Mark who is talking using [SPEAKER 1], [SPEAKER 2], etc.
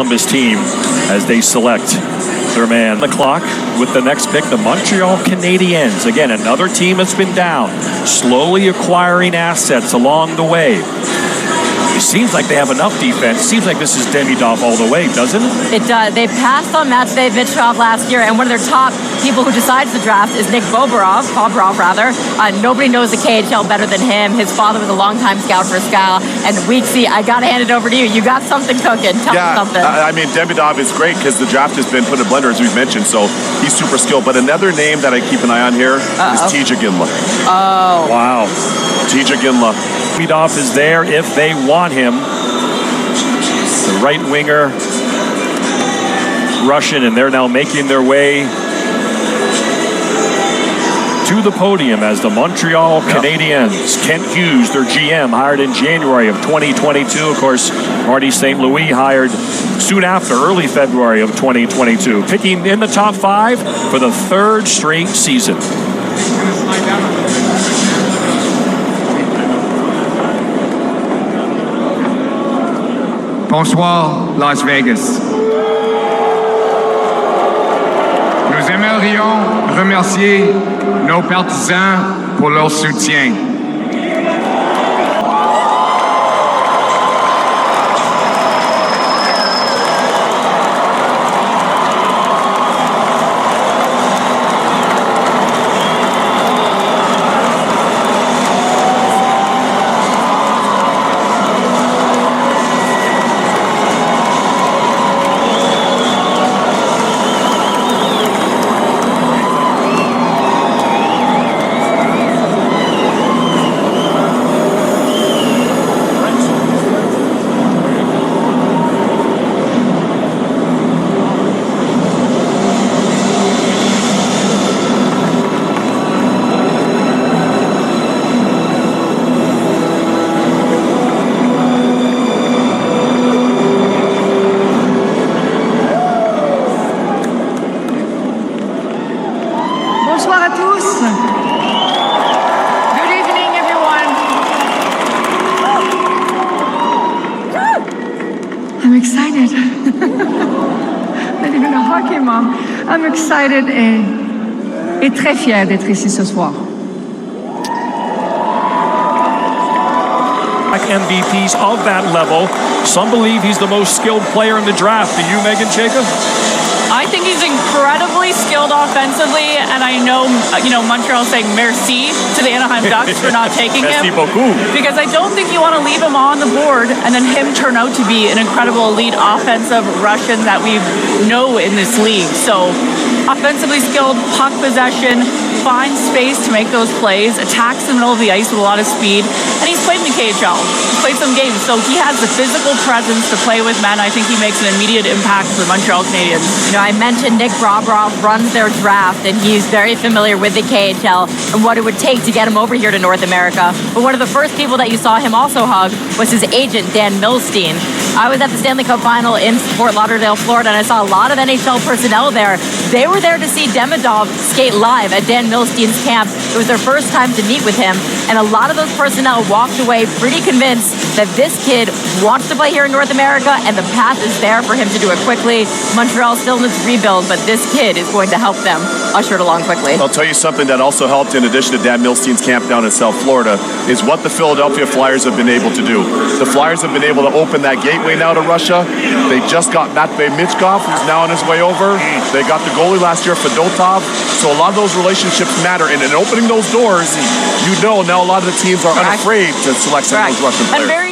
[SPEAKER 1] Columbus team as they select their man on the clock with the next pick, the Montreal Canadiens. Again, another team that's been down, slowly acquiring assets along the way. It seems like they have enough defense. Seems like this is Demidov all the way, doesn't it?
[SPEAKER 2] It does. They passed on Matvei Mitrov last year, and one of their top people who decides the draft is Nick Bobrov. Nobody knows the KHL better than him. His father was a longtime scout for Skal. And Weeksy, I got to hand it over to you. You got something cooking. Tell me something.
[SPEAKER 3] I mean, Demidov is great because the draft has been put in blender, as we've mentioned, so he's super skilled. But another name that I keep an eye on here is Tija Ginla.
[SPEAKER 2] Oh.
[SPEAKER 1] Wow.
[SPEAKER 3] Tija Ginla.
[SPEAKER 1] Demidov is there if they want him. The right winger, Russian, and they're now making their way to the podium as the Montreal Canadiens. Kent Hughes, their GM, hired in January of 2022. Of course, Marty St. Louis hired soon after, early February of 2022. Picking in the top 5 for the 3rd straight season.
[SPEAKER 4] Bonsoir, Las Vegas. Nous aimerions remercier nos partisans pour leur soutien.
[SPEAKER 5] Bonsoir à tous. Good evening, everyone. I'm excited. Not even a hockey mom. I'm excited et très fière d'être ici ce soir.
[SPEAKER 1] MVPs of that level. Some believe he's the most skilled player in the draft. Do you, Megan Jacob?
[SPEAKER 6] I think he's incredibly skilled offensively, and I know, Montreal saying merci to the Anaheim Ducks for not taking him.
[SPEAKER 1] Merci beaucoup.
[SPEAKER 6] Because I don't think you want to leave him on the board and then him turn out to be an incredible elite offensive Russian that we know in this league. So offensively skilled, puck possession, finds space to make those plays, attacks the middle of the ice with a lot of speed, and he's played in the KHL. He's played some games, so he has the physical presence to play with men. I think he makes an immediate impact for the Montreal Canadiens.
[SPEAKER 2] I mentioned Nick Bobrov runs their draft, and he's very familiar with the KHL and what it would take to get him over here to North America. But one of the first people that you saw him also hug was his agent, Dan Milstein. I was at the Stanley Cup Final in Fort Lauderdale, Florida, and I saw a lot of NHL personnel there. They were there to see Demidov skate live at Dan Milstein's camp. It was their first time to meet with him, and a lot of those personnel walked away pretty convinced that this kid wants to play here in North America, and the path is there for him to do it quickly. Montreal still needs rebuild, but this kid is going to help them usher it along quickly.
[SPEAKER 3] I'll tell you something that also helped, in addition to Dan Milstein's camp down in South Florida, is what the Philadelphia Flyers have been able to do. The Flyers have been able to open that gateway now to Russia. They just got Matvei Mitrov, who's now on his way over. They got the goalie last year, Fedotov. So a lot of those relationships matter. And in opening those doors, now a lot of the teams are unafraid to select some of those Russian players.